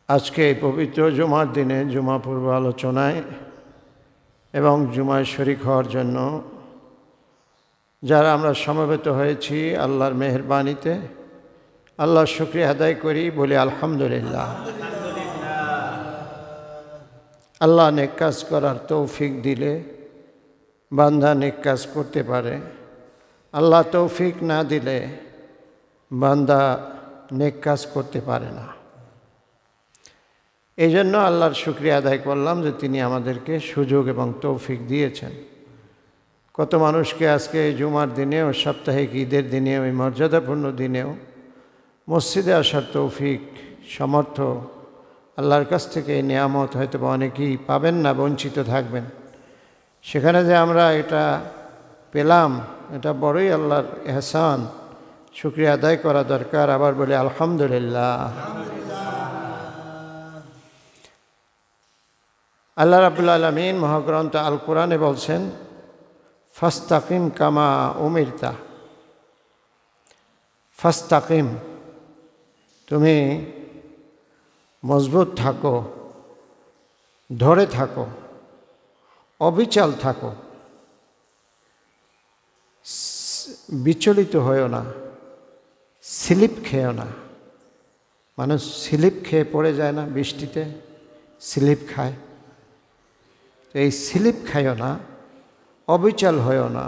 আজকে এই পবিত্র জুমার দিনে জুমা পূর্ব আলোচনায় এবং জুমায় শরীক হওয়ার জন্য যারা আমরা সমবেত হয়েছি আল্লাহর মেহেরবানিতে আল্লাহর শুকরিয়া আদায় করি, বলি আলহামদুলিল্লাহ। আল্লাহ নেক কাজ করার তৌফিক দিলে বান্দা নেক কাজ করতে পারে, আল্লাহ তৌফিক না দিলে বান্দা নেক কাজ করতে পারে না। এই জন্য আল্লাহর শুকরিয়া আদায় করলাম যে তিনি আমাদেরকে সুযোগ এবং তৌফিক দিয়েছেন। কত মানুষকে আজকে এই জুমার দিনেও, সাপ্তাহিক ঈদের দিনেও, এই মর্যাদাপূর্ণ দিনেও মসজিদে আসার তৌফিক, সমর্থ আল্লাহর কাছ থেকে এই নিয়ামত হয়তো অনেকেই পাবেন না, বঞ্চিত থাকবেন। সেখানে যে আমরা এটা পেলাম, এটা বড়ই আল্লাহর এহসান, শুকরিয়া আদায় করা দরকার। আবার বলি আলহামদুলিল্লাহ। আল্লাহ রাব্বুল আলামিন মহাগ্রন্থ আল কোরআনে বলছেন, ফাস্তাকিম কামা উমিরতা। ফাস্তাকিম, তুমি মজবুত থাকো, ধরে থাকো, অবিচল থাকো, বিচলিত হয়েও না, স্লিপ খেয়েও না। মানুষ স্লিপ খেয়ে পড়ে যায় না, বৃষ্টিতে স্লিপ খায়। এই স্লিপ খাইও না, অবিচল হয়েও না,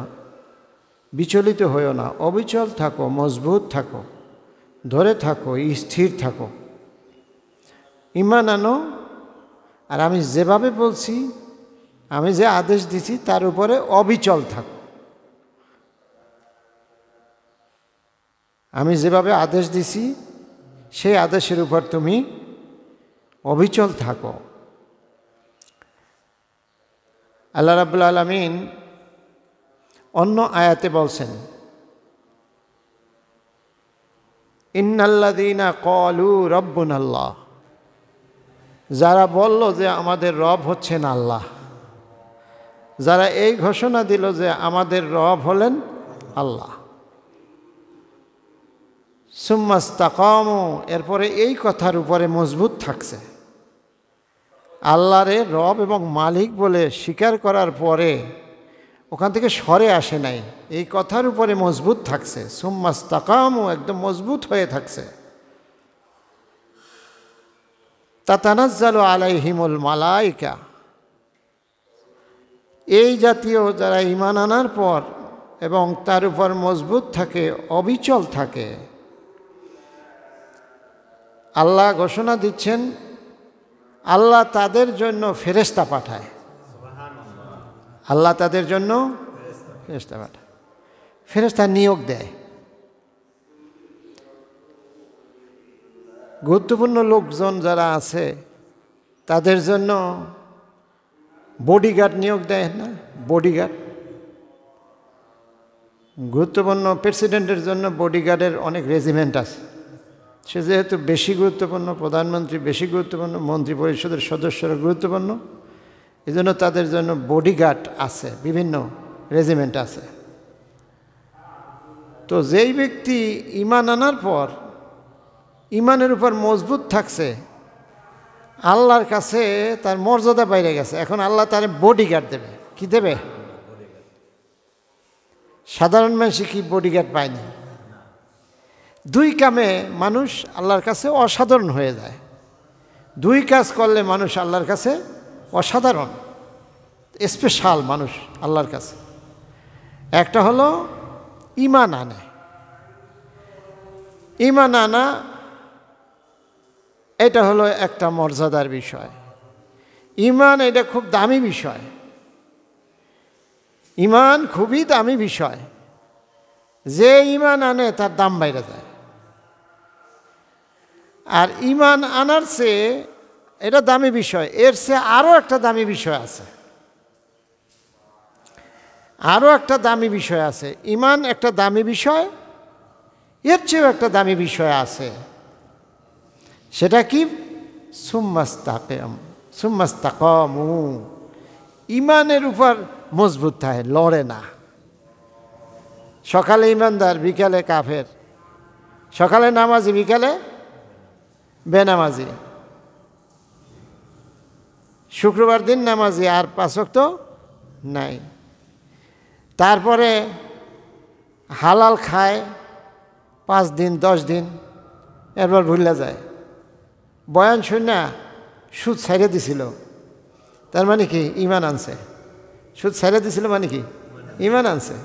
বিচলিত হয়েও না, অবিচল থাকো, মজবুত থাকো, ধরে থাকো, স্থির থাকো, ঈমান আনো। আর আমি যেভাবে বলছি, আমি যে আদেশ দিছি তার উপরে অবিচল থাকো। আমি যেভাবে আদেশ দিছি সেই আদেশের উপর তুমি অবিচল থাকো। আল্লাহ রাব্বুল আলামিন অন্য আয়াতে বলছেন, ইন্নাল্লাযীনা ক্বালু রাব্বুনাল্লাহ, যারা বলল যে আমাদের রব হচ্ছেন আল্লাহ, যারা এই ঘোষণা দিল যে আমাদের রব হলেন আল্লাহ, সুম্মাস্তাকামু, এরপরে এই কথার উপরে মজবুত থাকছে, আল্লাহরে রব এবং মালিক বলে স্বীকার করার পরে ওখান থেকে সরে আসে নাই, এই কথার উপরে মজবুত থাকছে, সুম্মাস্তাকামু, একদম মজবুত হয়ে থাকছে। তাতানাজ্জালু আলাইহিমুল মালাইকা, এই জাতীয় যারা ঈমান আনার পর এবং তার উপর মজবুত থাকে, অবিচল থাকে, আল্লাহ ঘোষণা দিচ্ছেন আল্লাহ তাদের জন্য ফেরেশতা পাঠায়। আল্লাহ তাদের জন্য ফেরেশতা পাঠায়, ফেরেশতা নিয়োগ দেয়। গুরুত্বপূর্ণ লোকজন যারা আছে তাদের জন্য বডিগার্ড নিয়োগ দেয় না, বডিগার্ড। গুরুত্বপূর্ণ প্রেসিডেন্টের জন্য বডিগার্ডের অনেক রেজিমেন্ট আছে। সে যেহেতু বেশি গুরুত্বপূর্ণ, প্রধানমন্ত্রী বেশি গুরুত্বপূর্ণ, মন্ত্রী পরিষদের সদস্যরা গুরুত্বপূর্ণ, এই জন্য তাদের জন্য বডিগার্ড আছে, বিভিন্ন রেজিমেন্ট আছে। তো যেই ব্যক্তি ঈমান আনার পর ঈমানের উপর মজবুত থাকছে, আল্লাহর কাছে তার মর্যাদা বাইরে গেছে, এখন আল্লাহ তার বডিগার্ড দেবে। কি দেবে? সাধারণ মানুষ কি বডিগার্ড পায়নি? দুই কামে মানুষ আল্লাহর কাছে অসাধারণ হয়ে যায়। দুই কাজ করলে মানুষ আল্লাহর কাছে অসাধারণ, স্পেশাল মানুষ আল্লাহর কাছে। একটা হলো ঈমান আনে। ঈমান আনা এটা হলো একটা মর্যাদার বিষয়। ঈমান এটা খুব দামি বিষয়, ঈমান খুবই দামি বিষয়। যে ঈমান আনে তার দাম বাইরে যায়। আর ঈমান আনার চেয়ে, এটা দামি বিষয়, এর চেয়ে আরও একটা দামি বিষয় আছে। আরও একটা দামি বিষয় আছে। ঈমান একটা দামি বিষয়, এর চেয়েও একটা দামি বিষয় আছে। সেটা কি? সুম্মাস্তাকামু, ঈমানের উপর মজবুত থাকে, লড়ে না। সকালে ঈমানদার, বিকালে কাফের, সকালে নামাজি, বিকালে বেনামাজি। শুক্রবার দিন নামাজি, আর 5 ওয়াক্ত নাই। তারপরে হালাল খায় 5 দিন 10 দিন, এরপর ভুলে যায়। বয়ান শুনে সুদ ছাইড়ে দিছিল, তার মানে কি ঈমান আনছে। সুদ ছাইড়ে দিছিল মানে কি ঈমান আনছে,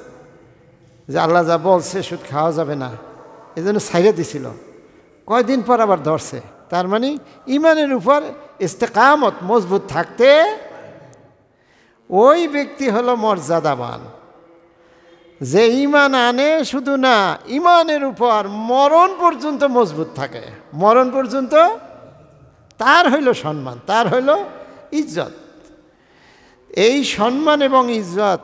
যে আল্লাহ যা বলছে সুদ খাওয়া যাবে না, এই জন্য ছাইড়ে দিছিল। কয়দিন পর আবার ধরছে, তার মানে ঈমানের উপর ইস্তেকামত মজবুত থাকতে ওই ব্যক্তি হলো মর্যাদাবান, যে ঈমান আনে। শুধু না, ঈমানের উপর মরণ পর্যন্ত মজবুত থাকে, মরণ পর্যন্ত তার হইল সম্মান, তার হইল ইজ্জত। এই সম্মান এবং ইজ্জত,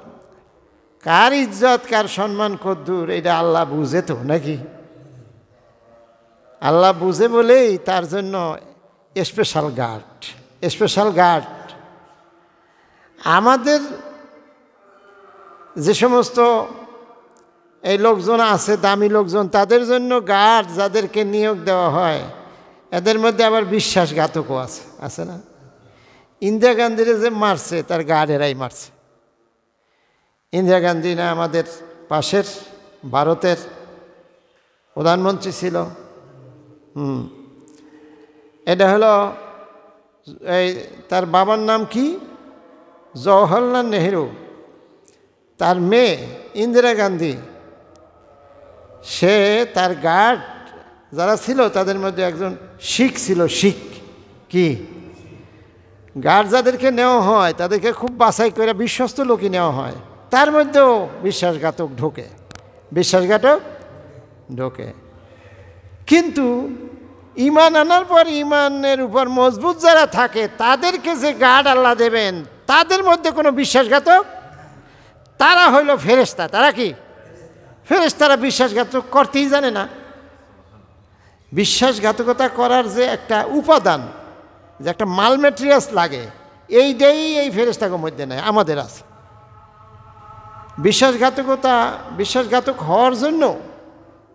কার ইজ্জত কার সম্মান কদ্দূর, এটা আল্লাহ বুঝে তো নাকি? আল্লাহ বুঝে বলেই তার জন্য স্পেশাল গার্ড, স্পেশাল গার্ড। আমাদের যে সমস্ত এই লোকজন আছে, দামি লোকজন, তাদের জন্য গার্ড যাদেরকে নিয়োগ দেওয়া হয়, এদের মধ্যে আবার বিশ্বাসঘাতকও আছে, আছে না? ইন্দিরা গান্ধীরে যে মারছে, তার গার্ডেরাই মারছে। ইন্দিরা গান্ধী না আমাদের পাশের ভারতের প্রধানমন্ত্রী ছিল। এটা হলো এই, তার বাবার নাম কি? জওহরলাল নেহেরু। তার মেয়ে ইন্দিরা গান্ধী, সে তার গার্ড যারা ছিল তাদের মধ্যে একজন শিখ ছিল। শিখ কি গার্ড যাদেরকে নেওয়া হয় তাদেরকে খুব বাছাই করে বিশ্বস্ত লোকই নেওয়া হয়, তার মধ্যেও বিশ্বাসঘাতক ঢোকে, বিশ্বাসঘাতক ঢোকে। কিন্তু ঈমান আনার পর ঈমানের উপর মজবুত যারা থাকে তাদেরকে যে গার্ড আল্লাহ দেবেন, তাদের মধ্যে কোনো বিশ্বাসঘাতক, তারা হইল ফেরেশতা। তারা কি ফেরেশতারা বিশ্বাসঘাতক করতেই জানে না। বিশ্বাসঘাতকতা করার যে একটা উপাদান, যে একটা মাল ম্যাটেরিয়ালস লাগে, এইটাই এই ফেরেশতার মধ্যে নাই, আমাদের আছে। বিশ্বাসঘাতক হওয়ার জন্য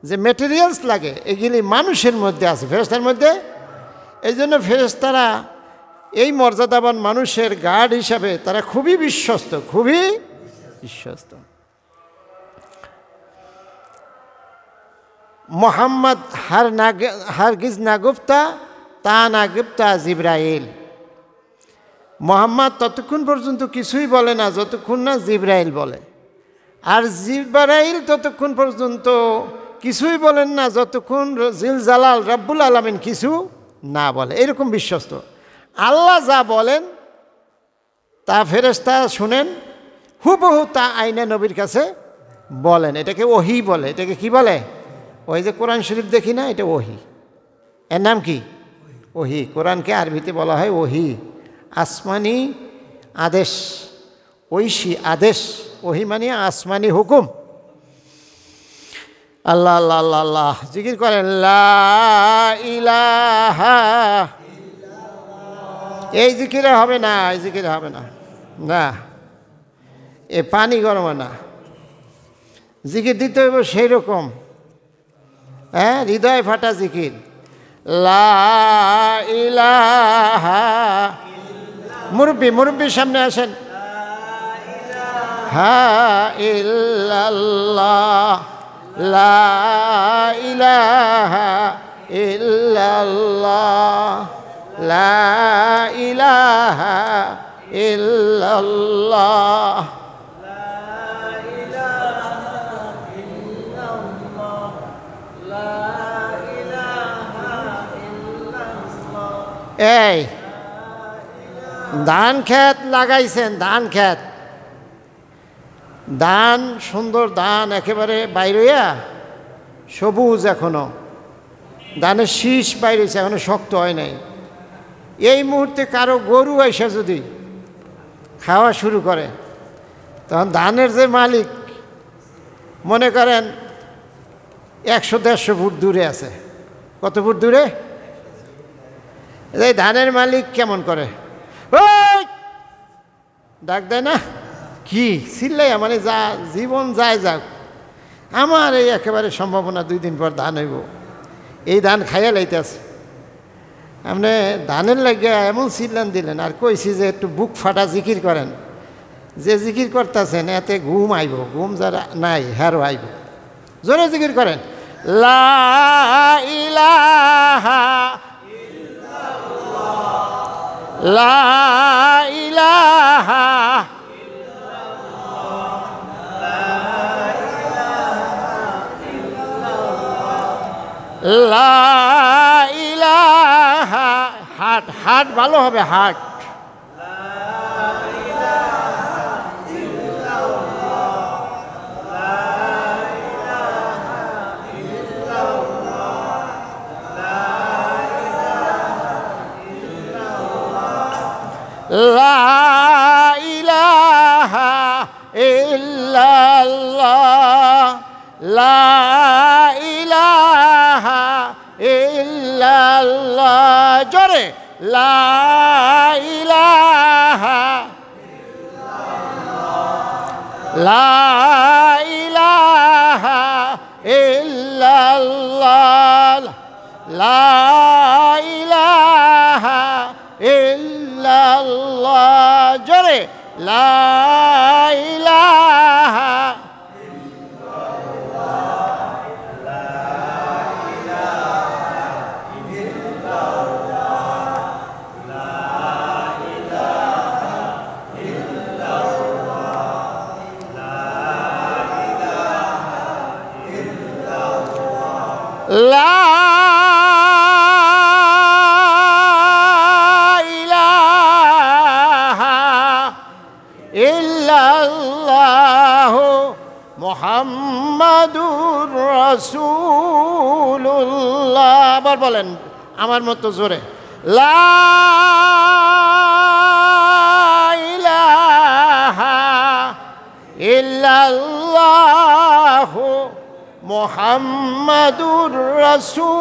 যে ম্যাটেরিয়ালস লাগে, এগুলি মানুষের মধ্যে আছে, ফেরেশতার মধ্যে। এই জন্য ফেরেশতারা এই মর্যাদাবান মানুষের গার্ড হিসাবে তারা খুবই বিশ্বস্ত, খুবই বিশ্বস্ত। মোহাম্মদ হারগিজ না গুফতা তা না গুপ্তা জিব্রাইল। মোহাম্মদ ততক্ষণ পর্যন্ত কিছুই বলে না যতক্ষণ না জিব্রাইল বলে, আর জিব্রাইল ততক্ষণ পর্যন্ত কিছুই বলেন না যতক্ষণ জিল জালাল রব্বুল আলামিন কিছু না বলে। এরকম বিশ্বস্ত। আল্লাহ যা বলেন তা ফেরেশতা শুনেন, হুবহু তা আইনা নবীর কাছে বলেন। এটাকে ওহী বলে। এটাকে কি বলে? ওই যে কোরআন শরীফ দেখি না, এটা ওহী। এর নাম কি? ওহী। কোরআনকে আরবিতে বলা হয় ওহী, আসমানি আদেশ, ঐশী আদেশ। ওহী মানে আসমানি হুকুম। আল্লাহ আল্লাহ আল্লাহ আল্লাহ জিকির করেন, লা ইলাহা। এই জিকিরে হবে না, এই জিকিরে হবে না, না, এ পানি গরম না। জিকির দিতে হইব সেই রকম, হ্যাঁ, হৃদয় ফাটা জিকির। লা ইলাহা। মুরব্বীর সামনে আসেন। হা ইল্লাল্লাহ, লা ইলাহা ইল্লাল্লাহ, লা ইলাহা ইল্লাল্লাহ। এই ধান ক্ষেত লাগাইছেন, ধান ক্ষেত, ধান সুন্দর ধান একেবারে বাইরেয়া সবুজ, এখনো ধানের শীষ বাইরেছে, এখনো শক্ত হয় নাই। এই মুহূর্তে কারো গরু এসে যদি খাওয়া শুরু করে, তখন ধানের যে মালিক মনে করেন 100-150 ফুট দূরে আছে। কত ফুট দূরে? এই ধানের মালিক কেমন করে, ওই ডাক দেয় না, কি চিল্লাই, মানে যা জীবন যায় যাক, আমার এই একেবারে সম্ভাবনা 2 দিন পর ধান হইব, এই ধান খাইয়া লাইতেছে। আপনি ধানের লাগিয়া এমন সিলান দিলেন, আর কইছি যে একটু বুক ফাটা জিকির করেন। যে জিকির করতেছেন এতে ঘুম আইব, ঘুম যারা নাই হ্যারো আইব। জোরে জিকির করেন, লা ইলাহা লা ইলাহা লা ইলাহা। হাট হাট ভালো হবে, হাট। লা ইলাহা ইল্লাল্লাহ লা ইলাহা ইল্লাল্লাহ। জোরে, লা ইলাহা লা ইলাহা ইল্লাল্লাহ লা ইলাহা ইল্লাল্লাহ। জোরে, লা ইলাহা লা ইলাহা ইল্লাল্লাহ মুহাম্মাদুর রাসূলুল্লাহ। আবার বলেন আমার মতো জোরে, লা ইলাহা ইল্লাল্লাহ মুহাম্মাদুর রাসূলুল্লাহ।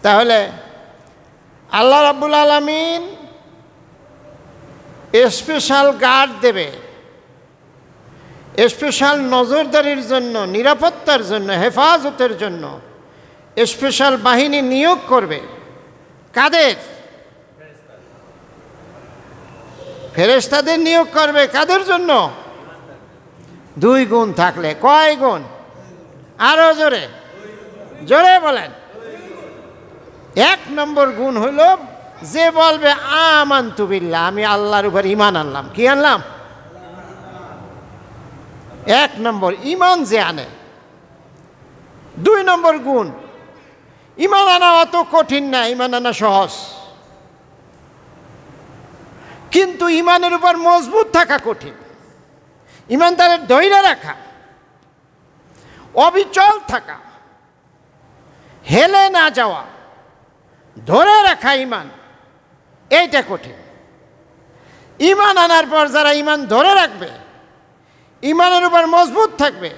তাহলে আল্লাহ রাব্বুল আলামিন স্পেশাল গার্ড দেবে, স্পেশাল নজরদারির জন্য, নিরাপত্তার জন্য, হেফাজতের জন্য স্পেশাল বাহিনী নিয়োগ করবে। কাদের? ফেরেশতাদের নিয়োগ করবে। কাদের জন্য? 2 গুণ থাকলে। কয় গুণ? আরো জোরে জোরে বলেন। 1 নম্বর গুণ হইল যে বলবে আমানতু বিল্লাহ, আমি আল্লাহর উপর ঈমান আনলাম। কি আনলাম? 1 নম্বর ঈমান যে আনে। 2 নম্বর গুণ, ঈমান আনা অত কঠিন না, ঈমান আনা সহজ, কিন্তু ঈমানের উপর মজবুত থাকা কঠিন। ঈমানদারের ধৈর্য রাখা, অবিচল থাকা, হেলে না যাওয়া, ধরে রাখা ঈমান, এইটা কঠিন। ঈমান আনার পর যারা ঈমান ধরে রাখবে, ঈমানের উপর মজবুত থাকবে,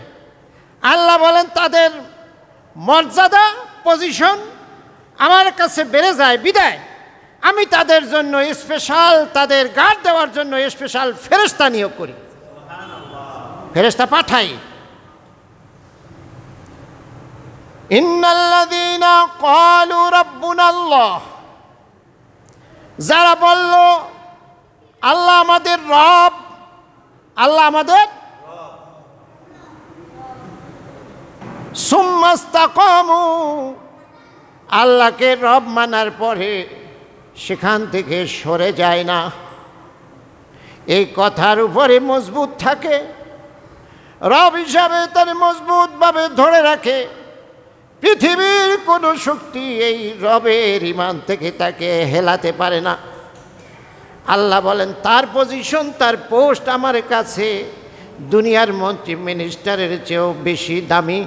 আল্লাহ বলেন তাদের মর্যাদা, পজিশন আমার কাছে বেড়ে যায়। বিদায় আমি তাদের জন্য স্পেশাল, তাদের গার্ড দেওয়ার জন্য স্পেশাল ফেরেশতা নিয়োগ করি, ফেরেশতা পাঠাই। ইন্নাল্লাযীনা ক্বালু রাব্বুনাল্লাহ, যারা বলল আল্লাহ আমাদের রব, আল্লাহ আমাদের, সুম্মা ইসতাকামু, আল্লাহকে রব মানার পরে সেখান থেকে সরে যায় না, এই কথার উপরে মজবুত থাকে, রব হিসাবে তার মজবুতভাবে ধরে রাখে, পৃথিবীর কোনো শক্তি এই রবের ঈমান থেকে তাকে হেলাতে পারে না। আল্লাহ বলেন তার পজিশন, তার পোস্ট আমার কাছে দুনিয়ার মন্ত্রী মিনিস্টারের চেয়েও বেশি দামি।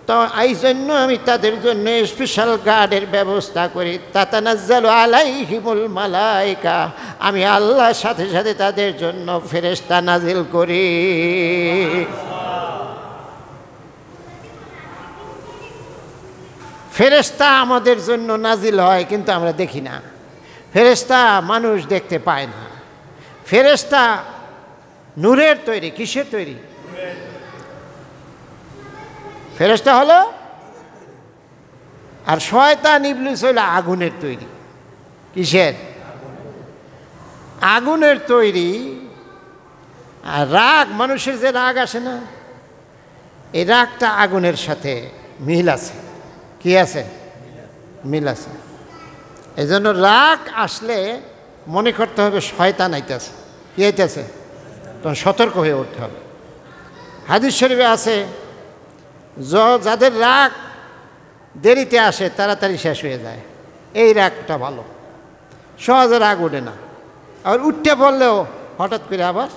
তো এই জন্য আমি তাদের জন্য স্পেশাল গার্ডের ব্যবস্থা করি। তাতানাজ্জালু আলাইহিমুল মালায়েকা, আমি আল্লাহর সাথে সাথে তাদের জন্য ফেরেশতা নাজিল করি। ফেরেশতা আমাদের জন্য নাজিল হয়, কিন্তু আমরা দেখি না। ফেরেশতা মানুষ দেখতে পায় না। ফেরেশতা নূরের তৈরি। কিসের তৈরি? ফেরেশতা হলো আর শয়তান ইবলিস হইল আগুনের তৈরি। কিসের? আগুনের তৈরি। আর রাগ, মানুষের যে রাগ আসে না, এই রাগটা আগুনের সাথে মিল আছে। কি আছে? মিল আছে। এই জন্য রাগ আসলে মনে করতে হবে শয়তান আইতেছে। কি আইতেছে? তখন সতর্ক হয়ে উঠতে হবে। হাদিস শরীফে আছে, যাদের রাগ দেরিতে আসে তাড়াতাড়ি শেষ হয়ে যায়, এই রাগটা ভালো। সহজে রাগ ওঠে না, আবার উঠতে বললেও হঠাৎ করে আবার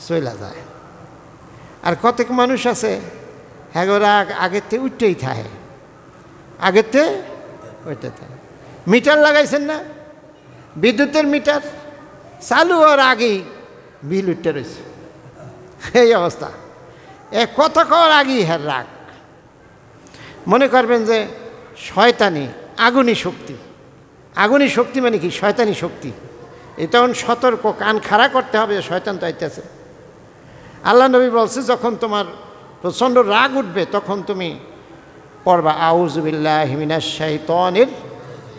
চলে যায়। আর কতক মানুষ আছে, হ্যাঁ রাগ আগের থেকে উঠতেই থাকে, আগের থেকে উঠতে থাকে। মিটার লাগাইছেন না, বিদ্যুতের মিটার চালু হওয়ার আগেই বিল উঠতে রয়েছে, এই অবস্থা। কথা কওয়ার আগেই হ্যাঁ রাগ। মনে করবেন যে শয়তানি আগুনি শক্তি। আগুনি শক্তি মানে কি? শয়তানি শক্তি। এই তখন সতর্ক, কান খাড়া করতে হবে, শয়তান তো আইতেছে। আল্লাহ নবী বলছে, যখন তোমার প্রচণ্ড রাগ উঠবে তখন তুমি পড়বা আউযু বিল্লাহি মিনাশ শাইতানির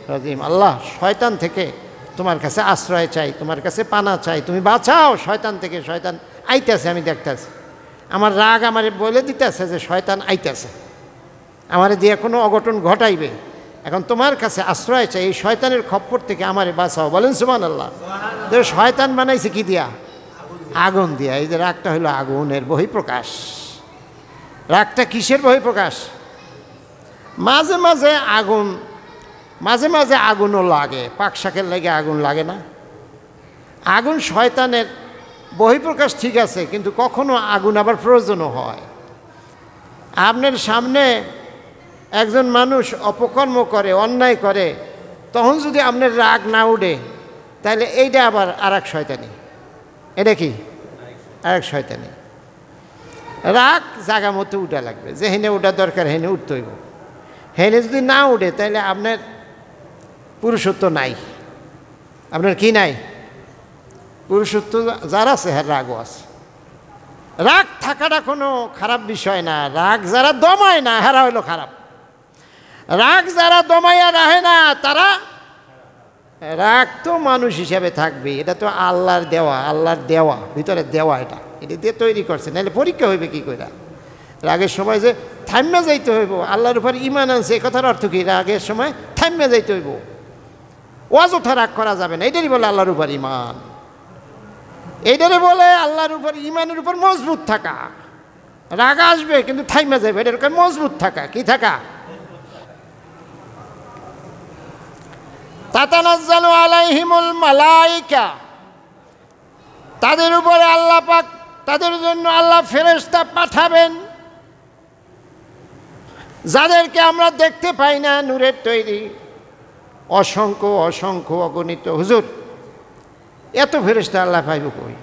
রাজিম। আল্লাহ, শয়তান থেকে তোমার কাছে আশ্রয় চাই, তোমার কাছে পানা চাই, তুমি বাঁচাও শয়তান থেকে। শয়তান আইতেছে, আমি দেখতেছি। আমার রাগ আমারে বলে দিতেছে যে শয়তান আইতেছে, আমারে দিয়ে কোনো অঘটন ঘটাইবে। এখন তোমার কাছে আশ্রয় চাই, এই শয়তানের খপ্পর থেকে আমারে বাঁচাও। বলেন সুবহানাল্লাহ। শয়তান বানাইছে কি দিয়া? আগুন দিয়া। এই যে রাগটা হলো আগুনের বহিঃপ্রকাশ। রাগটা কিসের বহিঃপ্রকাশ? মাঝে মাঝে আগুন, মাঝে মাঝে আগুনও লাগে। পাক শাকের লাগে আগুন লাগে না? আগুন শয়তানের বহিঃপ্রকাশ, ঠিক আছে, কিন্তু কখনো আগুন আবার প্রয়োজনও হয়। আপনার সামনে একজন মানুষ অপকর্ম করে, অন্যায় করে, তখন যদি আপনার রাগ না উঠে, তাহলে এইটা আবার আর এক শয়তানি। এটা কি? আর এক শয়তানি। রাগ জায়গা মতো উঠা লাগবে, যে হেনে উঠা দরকার হেনে উঠতে হইব। হেনে যদি না উঠে তাহলে আপনার পুরুষত্ব নাই। আপনার কি নাই? পুরুষত্ব যার আছে, হ্যাঁ রাগও আছে। রাগ থাকাটা কোনো খারাপ বিষয় না। রাগ যারা দমায় না, হেরা হইল খারাপ। রাগ যারা দমাইয়া রাখে না, তারা, রাগ তো মানুষ হিসাবে থাকবে। এটা তো আল্লাহর দেওয়া, আল্লাহর দেওয়া, ভিতরে দেওয়া। এটা দিয়ে তৈরি করছে, নাহলে পরীক্ষা হইবে কি করে? রাগের সময় যে থাইমা যাইতে হইব, আল্লাহর উপর ঈমান আনছে, এ কথার অর্থ কি? রাগের সময় থাইমা যাইতে হইব, অযথা রাগ করা যাবে না। এটারই বলে আল্লাহর উপর ঈমান। এইটারে বলে আল্লাহর উপর ঈমানের উপর মজবুত থাকা। রাগ আসবে কিন্তু থাইমা যাবে, এটার উপর মজবুত থাকা। কি থাকা? তাতানাজ্জালু আলাইহিমুল মালাইকা, তাদের উপরে আল্লাহ পাক, তাদের জন্য আল্লাহ ফেরেশতা পাঠাবেন, যাদেরকে আমরা দেখতে পাই না, নূরের তৈরি, অসংখ্য অসংখ্য অগণিত। হুজুর, এত ফেরেশতা আল্লাহ পাইব কই?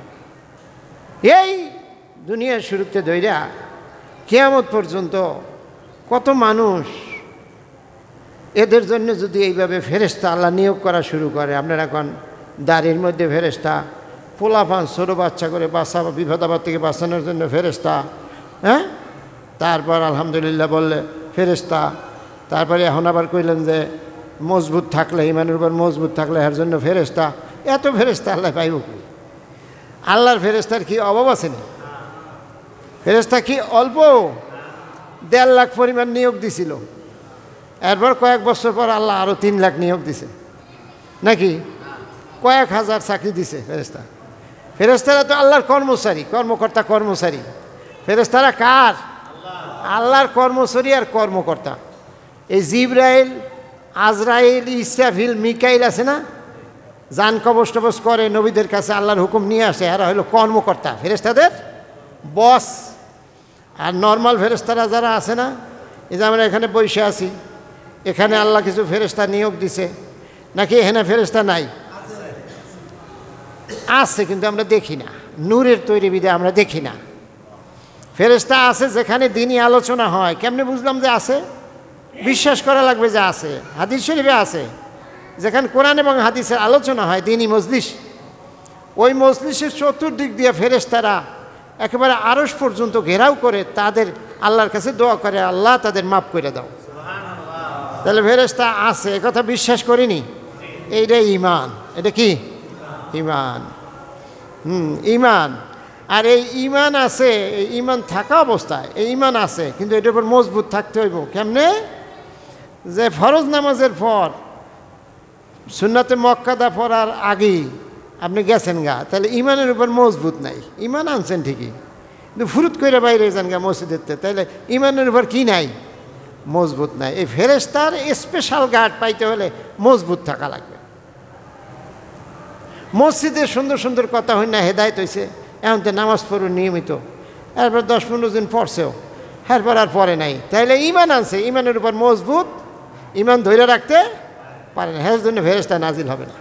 এই দুনিয়ার শুরুতে ধইরা কিয়ামত পর্যন্ত কত মানুষ, এদের জন্য যদি এইভাবে ফেরেশতা আল্লাহ নিয়োগ করা শুরু করে। আপনারা এখন দাড়ির মধ্যে ফেরেশতা, পোলাপান ছোট বাচ্চা করে বাঁচাবো, বিপদাবাদ থেকে বাঁচানোর জন্য ফেরেশতা, হ্যাঁ, তারপর আলহামদুলিল্লাহ বললে ফেরেশতা, তারপরে এখন আবার কইলেন যে মজবুত থাকলে, ইমানের উপর মজবুত থাকলে এর জন্য ফেরেশতা। এত ফেরেশতা আল্লাহ পাইব কি? আল্লাহর ফেরেশতার কি অভাব আছে না? ফেরেশতা কি অল্প? 1.5 লাখ পরিমাণ নিয়োগ দিছিল। এরপর কয়েক বছর পর আল্লাহ আরও 3 লাখ নিয়োগ দিছে, নাকি কয়েক হাজার চাকরি দিছে ফেরেশতা। ফেরেশতারা তো আল্লাহর কর্মচারী, কর্মকর্তা, কর্মচারী। ফেরেশতারা কার? আল্লাহর কর্মচারী আর কর্মকর্তা। এই জিবরাইল, আজরাইল, ইসরাফিল, মিকাইল আছে না, জান কবজ টবজ করে, নবীদের কাছে আল্লাহর হুকুম নিয়ে আসে, এরা হলো কর্মকর্তা, ফেরেশতাদের বস। আর নর্মাল ফেরেশতারা যারা আছে না, এই যে আমরা এখানে বসে আছি, এখানে আল্লাহ কিছু ফেরেশতা নিয়োগ দিছে, নাকি এখানে ফেরেশতা নাই? আছে, কিন্তু আমরা দেখি না। নূরের তৈরি বিধায় আমরা দেখি না। ফেরেশতা আছে যেখানে দিনই আলোচনা হয়। কেমনে বুঝলাম যে আছে? বিশ্বাস করা লাগবে যে আছে। হাদিস শরীফে আছে, যেখানে কোরআন এবং হাদিসের আলোচনা হয়, দিনই মজলিস, ওই মজলিসের চতুর্দিক দিয়ে ফেরেশতারা একেবারে আরশ পর্যন্ত ঘেরাও করে তাদের আল্লাহর কাছে দোয়া করে, আল্লাহ তাদের মাফ করে দাও। তাহলে ফেরেশতা আছে এ কথা বিশ্বাস করিনি, এইটাই ঈমান। এটা কি ঈমান? ঈমান। আর এই ঈমান আছে, এই ঈমান থাকা অবস্থায় এই ঈমান আছে, কিন্তু এটার উপর মজবুত থাকতে হইব। কেমনে? যে ফরজ নামাজের পর সুন্নাতে মুআক্কাদা পড়ার আগেই আপনি গেছেন গা, তাহলে ঈমানের উপর মজবুত নাই। ঈমান আনছেন ঠিকই, কিন্তু ফুরুত করে বাইরে যান গা মসজিদেরতে, তাহলে ঈমানের উপর কি নাই? মজবুত নাই। এই ফেরেশতার স্পেশাল গার্ড পাইতে হলে মজবুত থাকা লাগবে। মসজিদে সুন্দর সুন্দর কথা হয় না, হেদায়েত হয়েছে, এখন তো নামাজ পড়ুন নিয়মিত, এরপর 10-15 দিন পড়ছেও, এরপর আর পড়ে নাই, তাইলে ঈমান আনছে, ঈমানের উপর মজবুত, ঈমান ধরে রাখতে পারে না, এর জন্য ফেরেশতা নাজিল হবে না।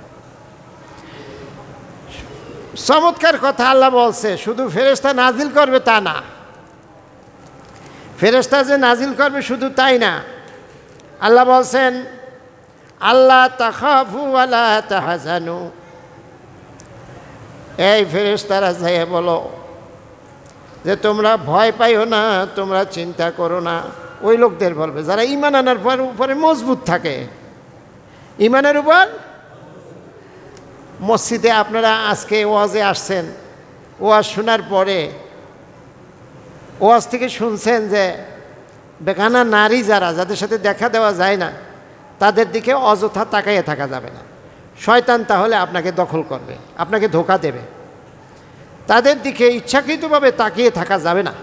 চমৎকার কথা আল্লাহ বলছে, শুধু ফেরেশতা নাজিল করবে তা না, ফেরেশতা যে নাজিল করবে শুধু তাই না, আল্লাহ বলছেন আল্লাহ তাখাফু ওয়ালা তাহজানু, এই ফেরেশতারা যাইয়া বলো যে তোমরা ভয় পাইও না, তোমরা চিন্তা করো না। ওই লোকদের বলবে যারা ঈমান আনার উপরে মজবুত থাকে, ঈমানের উপর। মসজিদে আপনারা আজকে ওয়াজে আসছেন, ওয়াজ শোনার পরে ওয়াজ থেকে শুনছেন যে বেগানা নারী যারা, যাদের সাথে দেখা দেওয়া যায় না, তাদের দিকে অযথা তাকাইয়ে থাকা যাবে না। শয়তান তাহলে আপনাকে দখল করবে, আপনাকে ধোঁকা দেবে। তাদের দিকে ইচ্ছাকৃতভাবে তাকিয়ে থাকা যাবে না।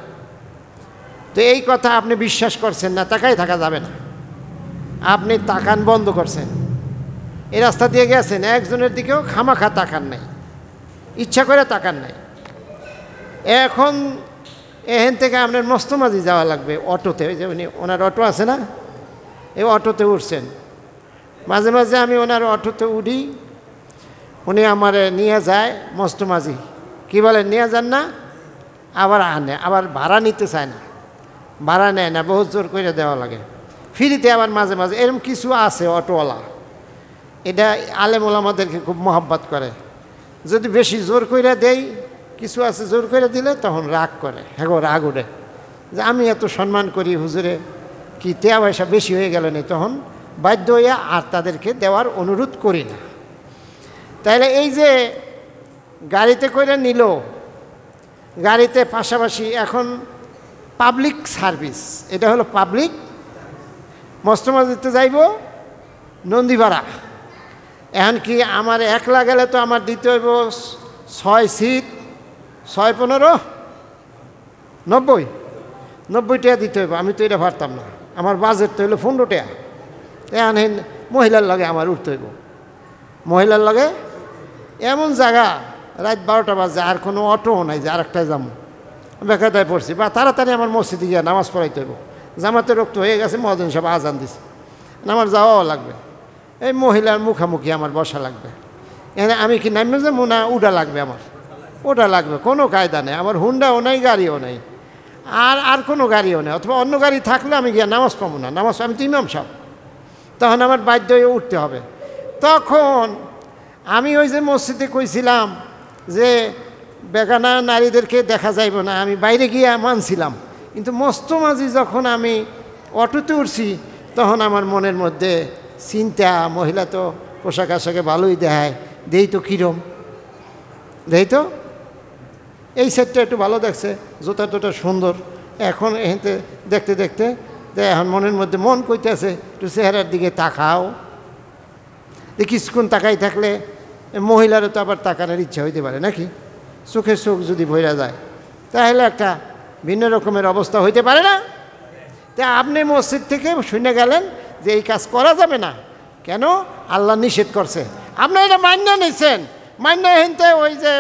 তো এই কথা আপনি বিশ্বাস করছেন না, তাকাই থাকা যাবে না, আপনি তাকান বন্ধ করছেন। এই রাস্তা দিয়ে গেছেন, একজনের দিকেও খামাখা তাকান নাই, ইচ্ছা করে তাকান নাই। এখন এখান থেকে আপনার মস্তমাজি যাওয়া লাগবে অটোতে, ওই যে ওনার অটো আছে না, এই অটোতে উঠছেন। মাঝে মাঝে আমি ওনার অটোতে উঠি, উনি আমার নিয়ে যায় মস্তমাজি, কি বলেন নিয়ে যান না, আবার আনে, আবার ভাড়া নিতে চায় না, ভাড়া নেয় না, বহুত জোর করে দেওয়া লাগে। ফ্রিতে আবার মাঝে মাঝে এরকম কিছু আছে অটোওয়ালা, এটা আলেম ওলামাদেরকে খুব মহব্বত করে। যদি বেশি জোর করে দেই, কিছু আছে জোর করে দিলে তখন রাগ করে, হ্যাঁ রাগ ওঠে যে আমি এত সম্মান করি হুজুরে, কি টেয়া পয়সা বেশি হয়ে গেল না, তখন বাধ্য হইয়া আর তাদেরকে দেওয়ার অনুরোধ করি না। তাইলে এই যে গাড়িতে করে নিল, গাড়িতে পাশাপাশি এখন পাবলিক সার্ভিস, এটা হলো পাবলিক। মস্তমাজিতে যাইব নন্দীপাড়া, এখন কি আমার একলা গেলে তো আমার দিতে হইব 6 সিট 6-15 90 টাকা দিতে হইব। আমি তো এটা পারতাম না, আমার বাজেট তো হইলো 15 টাকা। এখন মহিলার লগে আমার উঠতে হইব, মহিলার লগে এমন জায়গা রাত 12টা বাজে, আর কোনো অটোও নাই যে আরেকটায় যাবো, বেকায়দায় পড়ছি, বা তাড়াতাড়ি আমার মসজিদে গিয়ে নামাজ পড়াইতে হইব। জামাতে রক্ত হয়ে গেছে, মহাজন সব আজান দিছে, আমার যাওয়াও লাগবে, এই মহিলার মুখামুখি আমার বসা লাগবে। এখানে আমি কি নামে যাবো না উডা লাগবে, আমার ওটা লাগবে, কোনো কায়দা নেই। আমার হুন্ডাও নাই, গাড়িও নেই, আর কোনো গাড়িও নেই, অথবা অন্য গাড়ি থাকলে আমি গিয়ে নামাজ পাবো না, নামাজ আমি তো ইমাম সাহেব, তখন আমার বাধ্য হয়ে উঠতে হবে। তখন আমি ওই যে মসজিদে কইছিলাম যে বেগানা নারীদেরকে দেখা যাইব না, আমি বাইরে গিয়ে মানছিলাম, কিন্তু মস্তমাজি যখন আমি অটোতে উঠছি, তখন আমার মনের মধ্যে চিন্তা, মহিলা তো পোশাক আশাকে ভালোই দেখায়, দেই তো কিরম, দেই তো এই সেটটা একটু ভালো দেখছে, জুতা টুটা সুন্দর। এখন এখানে দেখতে দেখতে এখন মনের মধ্যে মন কইতেছে একটু চেহারার দিকে তাকাও, কিছুক্ষণ তাকাই থাকলে মহিলারও তো আবার তাকানোর ইচ্ছা হইতে পারে নাকি, চোখে চোখ যদি ভইরা যায় তাহলে একটা ভিন্ন রকমের অবস্থা হইতে পারে না? তা আপনি মসজিদ থেকে শুনে গেলেন যে এই কাজ করা যাবে না, কেন? আল্লাহ নিষেধ করছে, আপনি এটা মান্য নিছেন, মান্য হেনতে ওই যে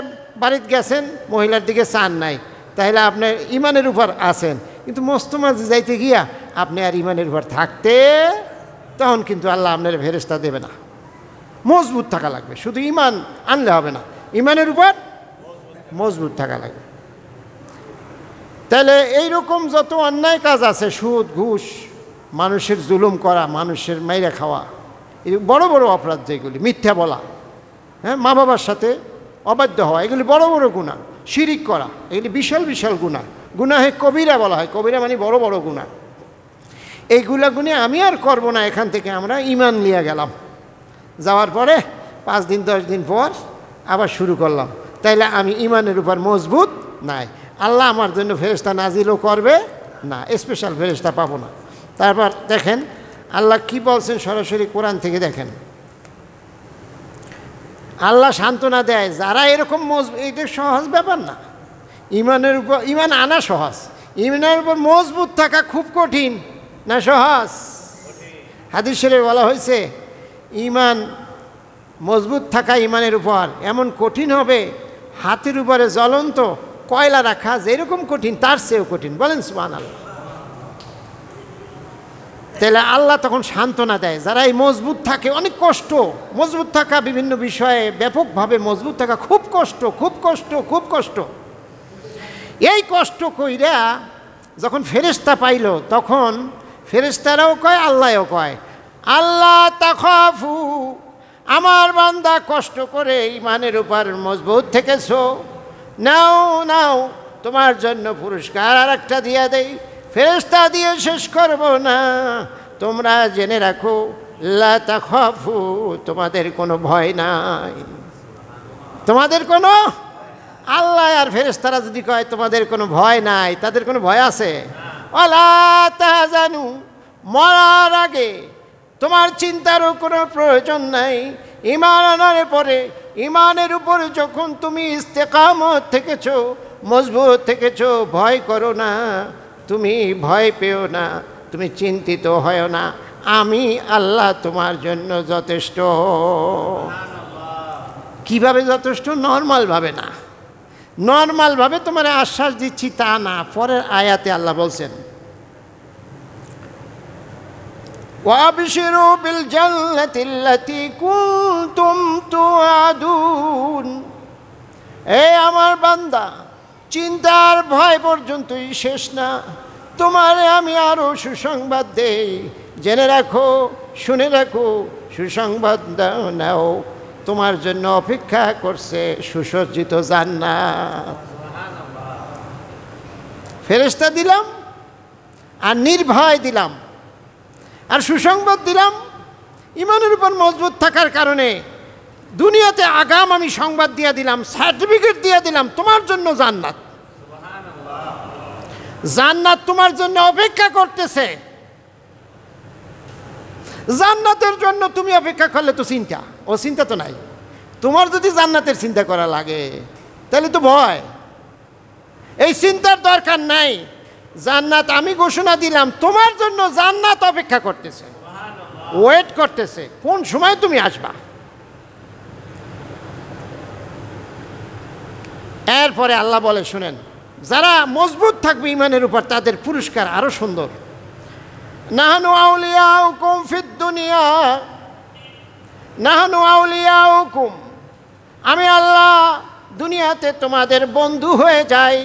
বাড়িতে গেছেন, মহিলার দিকে চান নাই, তাহলে আপনি ইমানের উপর আছেন, কিন্তু মস্তমাজি যাইতে গিয়া আপনি আর ইমানের উপর থাকতে, তখন কিন্তু আল্লাহ আপনার ফেরেশতা দেবে না। মজবুত থাকা লাগবে, শুধু ইমান আনলে হবে না, ইমানের উপর মজবুত থাকা লাগবে। তাহলে এইরকম যত অন্যায় কাজ আছে, সুদ ঘুষ, মানুষের জুলুম করা, মানুষের মাইরা খাওয়া, এই বড় বড় অপরাধ যেগুলি, মিথ্যা বলা, হ্যাঁ, মা বাবার সাথে অবাধ্য হওয়া, এগুলি বড় বড় গুনাহ। শিরিক করা, এগুলি বিশাল বিশাল গুনাহ, গুনাহে কবিরা বলা হয়, কবিরা মানে বড় বড় গুনাহ। এইগুলা গুনে আমি আর করব না, এখান থেকে আমরা ঈমান নিয়ে গেলাম। যাওয়ার পরে 5 দিন 10 দিন পর আবার শুরু করলাম, তাইলে আমি ঈমানের উপর মজবুত নাই। আল্লাহ আমার জন্য ফেরেশতা নাজিলও করবে না, স্পেশাল ফেরেশতা পাবো না। তারপর দেখেন আল্লাহ কি বলছেন সরাসরি কোরআন থেকে। দেখেন আল্লাহ সান্ত্বনা দেয় যারা এরকম মজবুত, এটা সহজ ব্যাপার না। ঈমানের উপর ঈমান আনা সহজ, ঈমানের উপর মজবুত থাকা খুব কঠিন না সহজ? হাদিস শরীফে বলা হয়েছে ঈমান মজবুত থাকা ঈমানের উপর এমন কঠিন হবে, হাতের উপরে জ্বলন্ত কয়লা রাখা যেরকম কঠিন তার চেয়েও কঠিন। বলেন সুবহানাল্লাহ। তাহলে আল্লাহ তখন সান্ত্বনা দেয় যারা এই মজবুত থাকে। অনেক কষ্ট মজবুত থাকা, বিভিন্ন বিষয়ে ব্যাপকভাবে মজবুত থাকা খুব কষ্ট, খুব কষ্ট, খুব কষ্ট। এই কষ্ট কইরা যখন ফেরেশতা পাইল, তখন ফেরেশতারাও কয় আল্লাহও কয় আল্লাহ তাখাফু, আমার বান্দা কষ্ট করে ঈমানের উপর মজবুত থেকেছো, নাও নাও তোমার জন্য পুরস্কার আর একটা দিয়ে দেই। ফেরেশতা দিয়ে শেষ করব না, তোমরা জেনে রাখো লা তাখাফু, তোমাদের কোনো ভয় নাই, তোমাদের কোনো। আল্লাহ আর ফেরেশতারা যদি কয় তোমাদের কোনো ভয় নাই, তাদের কোনো ভয় আছে? ওয়ালা তাহজানু, মরার আগে তোমার চিন্তারও কোনো প্রয়োজন নাই। ঈমান আনার পরে, ঈমানের উপরে যখন তুমি ইস্তেকামত থেকেছো, মজবুত থেকেছো, ভয় করো না, তুমি ভয় পেও না, তুমি চিন্তিত হয় না, আমি আল্লাহ তোমার জন্য যথেষ্ট। কিভাবে যথেষ্ট? নর্মালভাবে না, নর্মালভাবে তোমার আশ্বাস দিচ্ছি তা না। পরের আয়াতে আল্লাহ বলছেন ওয়াবশিরু বিল জান্নাতিল্লাতী কুনতুম তুআদুন, এই আমার বান্দা চিন্তার ভয় পর্যন্তই শেষ না, তোমারে আমি আরও সুসংবাদ দেই। জেনে রাখো, শুনে রাখো, সুসংবাদ নাও, তোমার জন্য অপেক্ষা করছে সুসজ্জিত জান্নাত। ফেরেশতা দিলাম আর নির্ভয় দিলাম আর সুসংবাদ দিলাম। ঈমানের উপর মজবুত থাকার কারণে দুনিয়াতে আগাম আমি সংবাদ দিয়ে দিলাম, সার্টিফিকেট দিয়ে দিলাম, তোমার জন্য জান্নাত। জান্নাত তোমার জন্য অপেক্ষা করতেছে। জান্নাতের জন্য তুমি অপেক্ষা করলে তো চিন্তা, ও চিন্তা তো নাই। তোমার যদি জান্নাতের চিন্তা করা লাগে তাহলে তো ভয়, এই চিন্তার দরকার নাই। জান্নাত আমি ঘোষণা দিলাম, তোমার জন্য জান্নাত অপেক্ষা করতেছে, ওয়েট করতেছে, কোন সময় তুমি আসবা। এরপরে আল্লাহ বলে শুনেন, যারা মজবুত থাকবে ঈমানের উপর তাদের পুরস্কার আরো সুন্দর। নাহনু আউলিয়াউকুম ফিদ দুনিয়া, নাহনু আউলিয়াউকুম, আমি আল্লাহ দুনিয়াতে তোমাদের বন্ধু হয়ে যাই।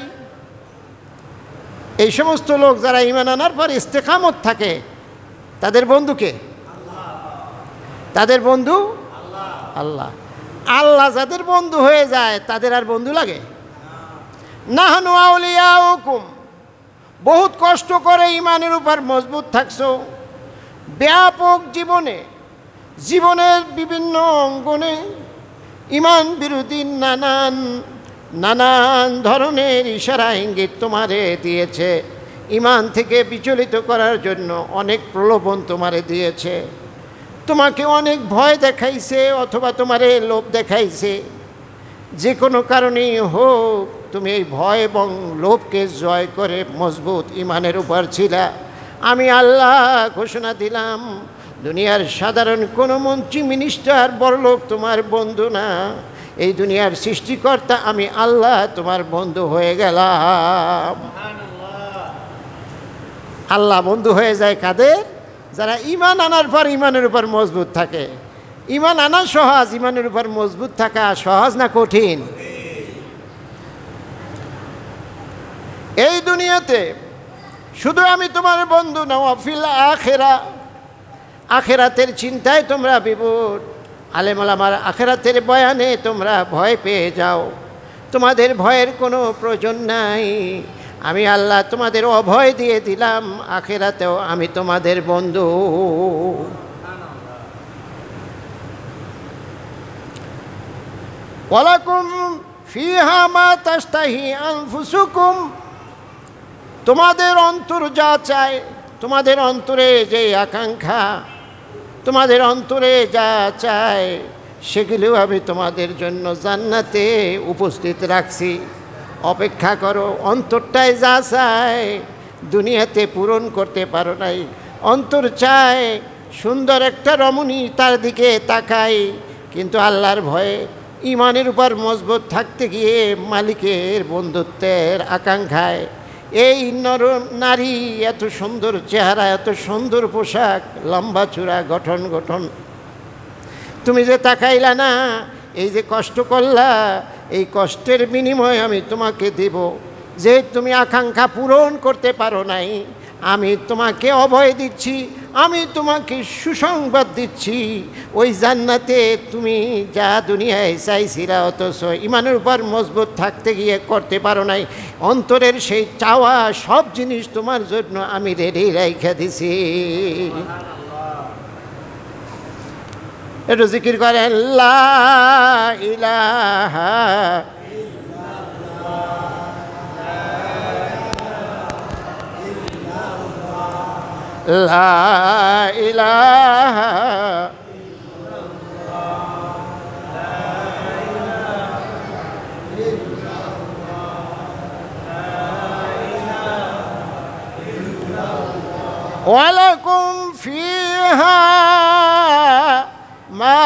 এই সমস্ত লোক যারা ঈমান আনার পর ইস্তেকামত থাকে তাদের বন্ধুকে, তাদের বন্ধু আল্লাহ। আল্লাহ যাদের বন্ধু হয়ে যায় তাদের আর বন্ধু লাগে? নাহনু আউলিয়াউকুম, বহুত কষ্ট করে ঈমানের উপর মজবুত থাকছো, ব্যাপক জীবনের বিভিন্ন অঙ্গনে ঈমান বিরোধী নানান ধরনের ইশারা ইঙ্গিত তোমারে দিয়েছে, ঈমান থেকে বিচলিত করার জন্য অনেক প্রলোভন তোমারে দিয়েছে, তোমাকে অনেক ভয় দেখাইছে অথবা তোমারে লোভ দেখাইছে। যে কোনো কারণেই হোক তুমি এই ভয় এবং লোভকে জয় করে মজবুত ঈমানের উপর ছিলা। আমি আল্লাহ ঘোষণা দিলাম, দুনিয়ার সাধারণ কোনো মন্ত্রী মিনিস্টার বড়লোক তোমার বন্ধু না, এই দুনিয়ার সৃষ্টিকর্তা আমি আল্লাহ তোমার বন্ধু হয়ে গেলাম। আল্লাহ বন্ধু হয়ে যায় কাদের? যারা ঈমান আনার পর ঈমানের উপর মজবুত থাকে। ঈমান আনা সহজ, ঈমানের উপর মজবুত থাকা সহজ না কঠিন? এই দুনিয়াতে শুধু আমি তোমার বন্ধু না, ওয়াফিল আখিরা, আখিরাতের চিন্তায় তোমরা বিভোর। আলেম ওলামার আখিরাতের বয়ানে তোমরা ভয় পেয়ে যাও, তোমাদের ভয়ের কোনো প্রয়োজন নাই। আমি আল্লাহ তোমাদের অভয় দিয়ে দিলাম, আখিরাতেও আমি তোমাদের বন্ধু। ওয়ালাকুম ফিহা মা তাশতাহি আনফুসুকুম, তোমাদের অন্তর যা চায়, তোমাদের অন্তরে যে আকাঙ্ক্ষা, তোমাদের অন্তরে যা চায় সেগুলো আমি তোমাদের জন্য জান্নাতে উপস্থিত রাখছি। অপেক্ষা করো। অন্তরটায় যা চায় দুনিয়াতে পূরণ করতে পারো নাই। অন্তর চায় সুন্দর একটা রমণী, তার দিকে তাকাই, কিন্তু আল্লাহর ভয়ে ইমানের উপর মজবুত থাকতে গিয়ে মালিকের বন্ধুত্বের আকাঙ্ক্ষায় এই নারী, এত সুন্দর চেহারা, এত সুন্দর পোশাক, লম্বা চূড়া, গঠন, তুমি যে তাকাইলা না, এই যে কষ্ট করলা, এই কষ্টের বিনিময়ে আমি তোমাকে দেব। যে তুমি আকাঙ্ক্ষা পূরণ করতে পারো নাই, আমি তোমাকে অভয় দিচ্ছি, আমি তোমাকে সুসংবাদ দিচ্ছি। ওই জান্নাতে তুমি যা দুনিয়ায় চাইছিলা, অথচ ইমানের উপর মজবুত থাকতে গিয়ে করতে পারো নাই, অন্তরের সেই চাওয়া সব জিনিস তোমার জন্য আমি রেডি রাইখা দিছি। একটু জিকির করেন, লা ইলাহা লা ইলাহা ওয়ালাকুম ফিহা মা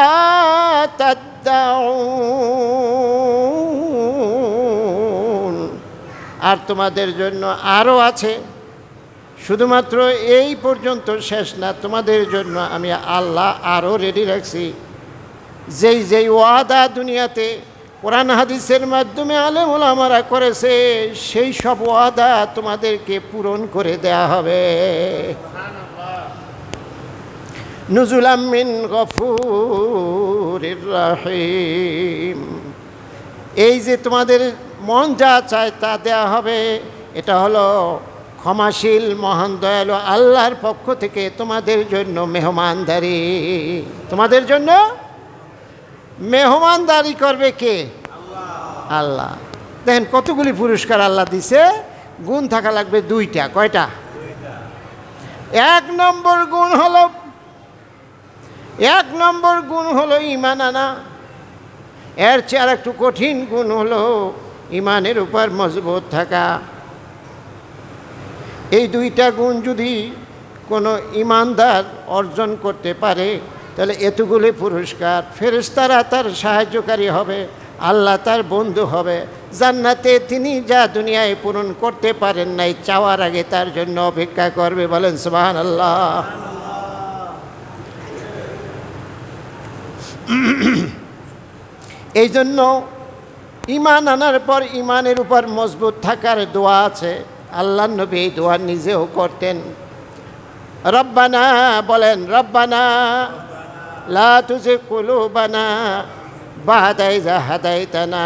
তাদউন, আর তোমাদের জন্য আরও আছে। শুধুমাত্র এই পর্যন্ত শেষ না, তোমাদের জন্য আমি আল্লাহ আরও রেডি রাখছি। যেই ওয়াদা দুনিয়াতে কোরআন হাদিসের মাধ্যমে আলেম ওলামারা করেছে, সেই সব ওয়াদা তোমাদেরকে পূরণ করে দেয়া হবে। নুজুলাম মিন গফুরির রহিম, এই যে তোমাদের মন যা চায় তা দেয়া হবে, এটা হলো ক্ষমাশীল মহান দয়ালু আল্লাহর পক্ষ থেকে তোমাদের জন্য মেহমানদারি। তোমাদের জন্য মেহমানদারি করবে কে? আল্লাহ। দেখেন কতগুলি পুরস্কার আল্লাহ দিছে, গুণ থাকা লাগবে দুইটা। কয়টা? এক নম্বর গুণ হলো ঈমান আনা। এর চেয়ে আর একটু কঠিন গুণ হলো ঈমানের উপর মজবুত থাকা। এই দুইটা গুণ যদি কোনো ঈমানদার অর্জন করতে পারে, তাহলে এতগুলি পুরস্কার, ফেরেশতারা তার সাহায্যকারী হবে, আল্লাহ তার বন্ধু হবে, জান্নাতে তিনি যা দুনিয়ায় পূরণ করতে পারেন নাই, চাওয়ার আগে তার জন্য অপেক্ষা করবে। বলেন সুবহানাল্লাহ। এই জন্য ঈমান আনার পর ঈমানের উপর মজবুত থাকার দোয়া আছে। আল্লাহর নবী এই দোয়া নিজেও করতেন। রব্বানা, বলেন রব্বানা লা তুজিগ কুলুবানা বা'দা ইয হাদাইতানা।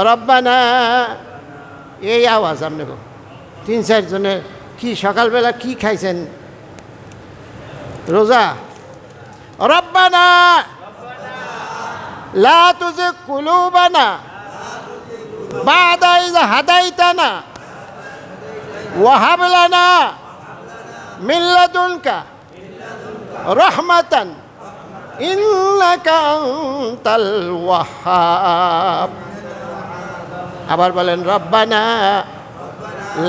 রব্বানা, এই আওয়াজ আপনাকে 3-4 জনের কি সকালবেলা কি খাইছেন? রোজা। রব্বানা লা তুজিগ কুলুবানা বা'দা ইয হাদাইতানা ওয়া হাব লানা মিন লাদুনকা রাহমাতান ইন্নাকা আনতাল ওয়াহ্হাব। আবার বলেন রব্বানা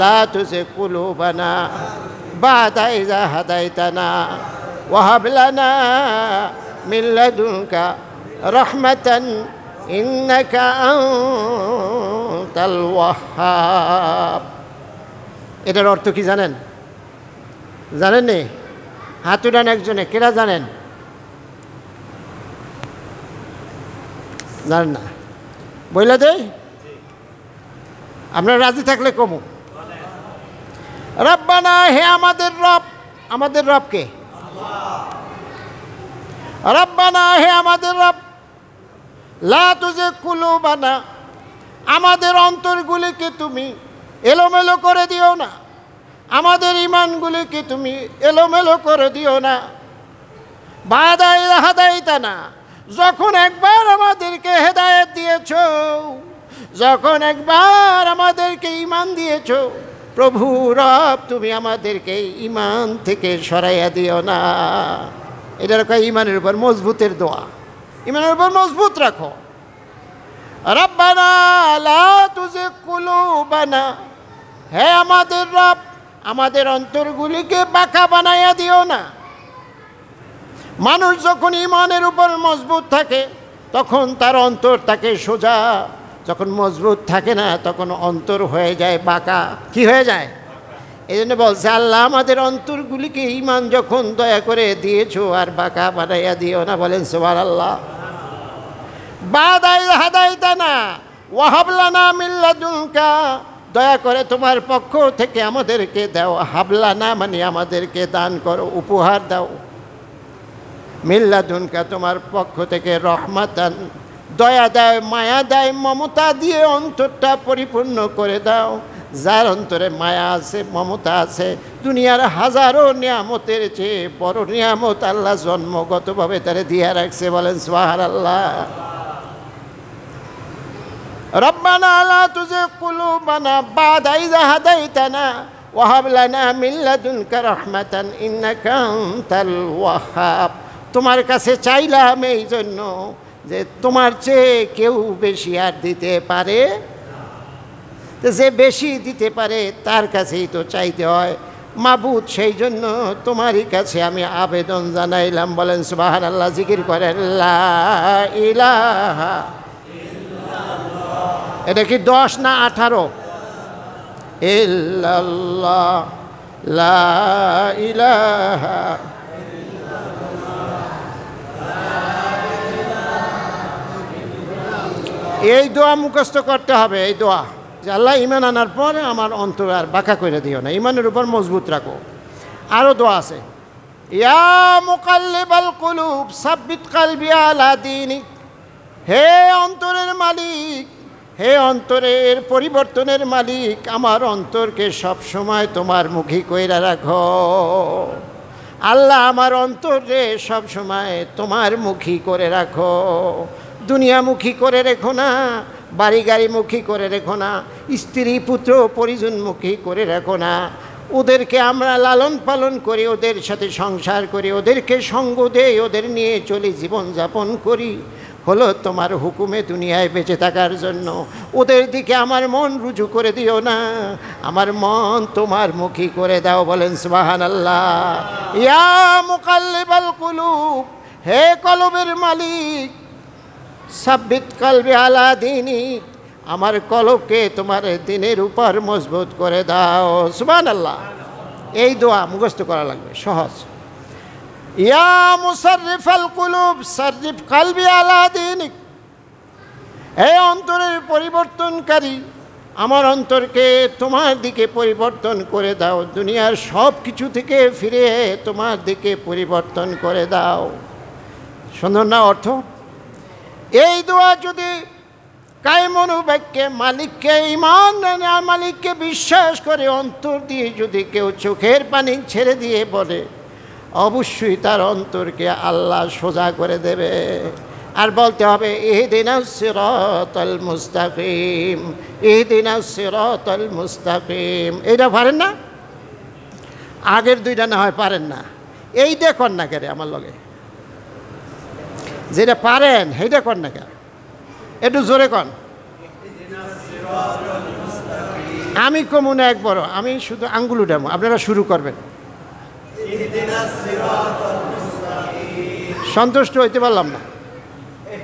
লা তুজিগ কুলুবানা বা'দা ইয হাদাইতানা ওয়া হাব লানা মিন লাদুনকা রাহমাতান ইন্নাকা আনতাল ওয়াহ্হাব। এটার অর্থ কি জানেন? জানেন নি? হাত উঠান একজনে, কেরা জানেন? জানেন না? বইলা দেই, আপনারা রাজি থাকলে কমু। রব্বানা, হে আমাদের রব। আমাদের রব কে? রব্বানা, হে আমাদের রব, লা তুজিগ কুলুবানা, আমাদের অন্তরগুলিকে তুমি এলোমেলো করে দিও না, আমাদের ইমানগুলিকে তুমি এলোমেলো করে দিও না। বাদাই হাদাইতানা, যখন একবার আমাদেরকে হেদায়েত দিয়েছ, যখন একবার আমাদেরকে ঈমান দিয়েছ, প্রভু রব তুমি আমাদেরকে ঈমান থেকে সরাইয়া দিও না। এটার কয় ঈমানের উপর মজবুতের দোয়া, ঈমানের উপর মজবুত রাখো। রব্বানা লা তুজিগ কুলুবানা, হে আমাদের রব আমাদের অন্তরগুলিকে বাঁকা বানাইয়া দিও না। মানুষ যখন ঈমানের উপর মজবুত থাকে তখন তার অন্তর তাকে সোজা, যখন মজবুত থাকে না তখন অন্তর হয়ে যায় বাঁকা। কি হয়ে যায়? এই জন্য বলছে আল্লাহ আমাদের অন্তরগুলিকে ঈমান যখন দয়া করে দিয়েছো আর বাঁকা বানাইয়া দিও না। বলেন সুবহানাল্লাহ। বাদাই হাদাইতানা ওয়াহাব লানা মিন লাদুনকা, দয়া করে তোমার পক্ষ থেকে আমাদেরকে দাও। হাবলানা মানে আমাদেরকে দান করো, উপহার দাও। মিন লাদুনকা তোমার পক্ষ থেকে রহমাতান, দয়া দেয়, মায়া দেয়, মমতা দিয়ে অন্তরটা পরিপূর্ণ করে দাও। যার অন্তরে মায়া আছে, মমতা আছে, দুনিয়ার হাজারো নিয়ামতের চেয়ে বড় নিয়ামত আল্লাহ জন্মগতভাবে তারে দিয়া রাখছে। বলেন সুবহানাল্লাহ। রব্বানা লা তুজিগ কুলুবানা বাদা ইযা হাদাইতানা ওয়া হাব লানা মিন লাদুনকা রাহমাতান ইন্নাকা আনতাল ওয়াহ্হাব। তোমার কাছে চাইলাম এই জন্য যে তোমার চেয়ে কেউ বেশি আর দিতে পারে, যে বেশি দিতে পারে তার কাছেই তো চাইতে হয় মাবুদ। সেই জন্য তোমারই কাছে আমি আবেদন জানাইলাম। বলেন সুবহানাল্লাহ। জিকির করেন লা ইলাহা। এটা কি 10 না 18? ইল্লাল্লাহ লা ইলাহা। এই দোয়া মুখস্থ করতে হবে। এই দোয়া যে আল্লাহ ঈমান আনার পর আমার অন্তর আর বাঁকা করে দিও না, ঈমানের উপর মজবুত রাখো। আরও দোয়া আছে, ইয়া মুকাল্লিবাল কুলুব সাব্বিত কলবি আলা দীনিক। হে অন্তরের মালিক, হে অন্তরের পরিবর্তনের মালিক, আমার অন্তরকে সবসময় তোমার মুখী কইরা রাখো। আল্লাহ আমার অন্তরে সবসময় তোমার মুখী করে রাখো। দুনিয়ামুখী করে রেখো না, বাড়ি গাড়িমুখী করে রেখো না, স্ত্রী পুত্র পরিজনমুখী করে রাখো না। ওদেরকে আমরা লালন পালন করি, ওদের সাথে সংসার করি, ওদেরকে সঙ্গ দেই, ওদের নিয়ে চলি, জীবনযাপন করি, হলো তোমার হুকুমে দুনিয়ায় বেঁচে থাকার জন্য। ওদের দিকে আমার মন রুজু করে দিও না, আমার মন তোমার মুখী করে দাও। বলেন সুবহানাল্লাহ। ইয়া মুকাল্লিবাল কুলুব, হে কলবের মালিক, সাব্বিত কলবি আলা দীনিক, আমার কলবকে তোমার দিনের উপর মজবুত করে দাও। সুবহানাল্লাহ। এই দোয়া মুখস্থ করা লাগবে, সহজ। ইয়া মুসাররিফাল কুলুব সাররিফ কলবি আলা দীনিক, হে অন্তরের পরিবর্তনকারী, আমার অন্তরকে তোমার দিকে পরিবর্তন করে দাও। দুনিয়ার সব কিছু থেকে ফিরে তোমার দিকে পরিবর্তন করে দাও। সুন্দর না অর্থ? এই দোয়া যদি কায়মন বাক্যে মালিককে ঈমান আর মালিককে বিশ্বাস করে অন্তর দিয়ে যদি কেউ চোখের পানি ছেড়ে দিয়ে বলে, অবশ্যই তার অন্তরকে আল্লাহ সোজা করে দেবে। আর বলতে হবে ইহদিনাস সিরাতাল মুস্তাকিম, ইহদিনাস সিরাতাল মুস্তাকিম। এইটা পারেন না? আগের দুইটা না হয় পারেন না, এই দেখুন না কেন আমার লগে, যেটা পারেন সেইটা কর না কেন, একটু জোরে কন। আমি কমুনে এক বড়, আমি শুধু আঙ্গুল উঠাবো, আপনারা শুরু করবেন। সন্তুষ্ট হইতে পারলাম না।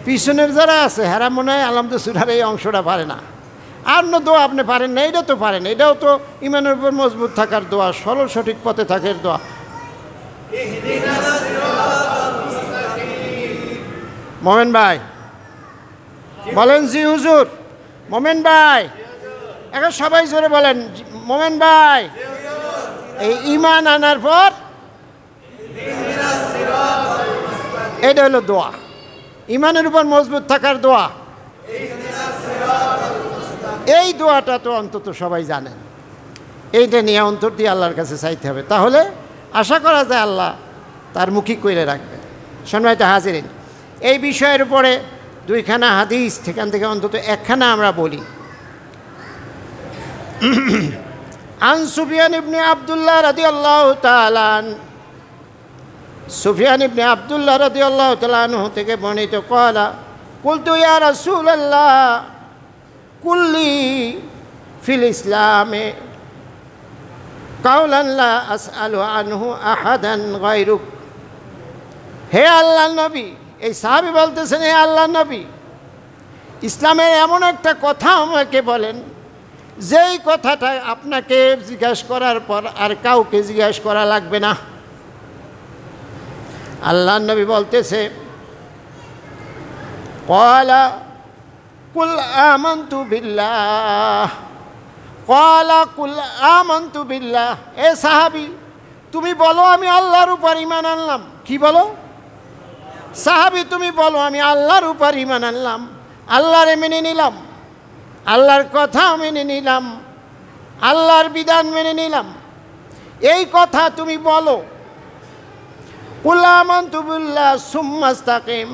পিছনের যারা আছে হেরা মনে হয় আলহামদুলিল্লাহ এই অংশটা পারে না। আর না দোয়া আপনি পারেন না, এটা তো পারেন, এটাও তো ইমানের উপর মজবুত থাকার দোয়া, সরল সঠিক পথে থাকার দোয়া। মোমেন ভাই বলেন জি হুজুর। মোমেন ভাই এখন সবাই জোরে বলেন, মোমেন ভাই। এই ঈমান আনার পর এটা হলো দোয়া, ঈমানের উপর মজবুত থাকার দোয়া। এই দোয়াটা তো অন্তত সবাই জানেন। এইটা নিয়ে অন্তর দিয়ে আল্লাহর কাছে চাইতে হবে, তাহলে আশা করা যায় আল্লাহ তার মুখী করে রাখবে। সম্মানিত হাজিরিন, এই বিষয়ের উপরে দুইখানা হাদিস সেখান থেকে অন্তত একখানা আমরা বলি। আন সুফিয়ান ইবনে আব্দুল্লাহ রাদিয়াল্লাহু তাআলা সুফিয়ান ইবনে আব্দুল্লাহ রাদিয়াল্লাহু তাআলা আনহু থেকে বর্ণিত ক্বালা কুলতু ইয়া রাসূলুল্লাহ কুল্লি ফিল ইসলামে কাওলান লা আসআলু আনহু আহাদান গায়রুক। হে আল্লাহর নবী, এই সাহাবী বলতেছেন, হে আল্লাহর নবী, ইসলামের এমন একটা কথা আমাকে বলেন যেই কথাটা আপনাকে জিজ্ঞাসা করার পর আর কাউকে জিজ্ঞাসা করা লাগবে না। আল্লাহর নবী বলতেছে, ক্বালা কুল আমানতু বিল্লাহ, ক্বালা কুল আমানতু বিল্লাহ। এ সাহাবী, তুমি বলো আমি আল্লাহর উপর ঈমান আনলাম। কি বলো? সাহাবী, তুমি বলো আমি আল্লাহর উপর ঈমান আনলাম, আল্লাহরে মেনে নিলাম, আল্লাহর কথা মেনে নিলাম, আল্লাহর বিধান মেনে নিলাম, এই কথা তুমি বলো। কুল আমানতু বিল্লাহ সুম্মা ইসতাকিম।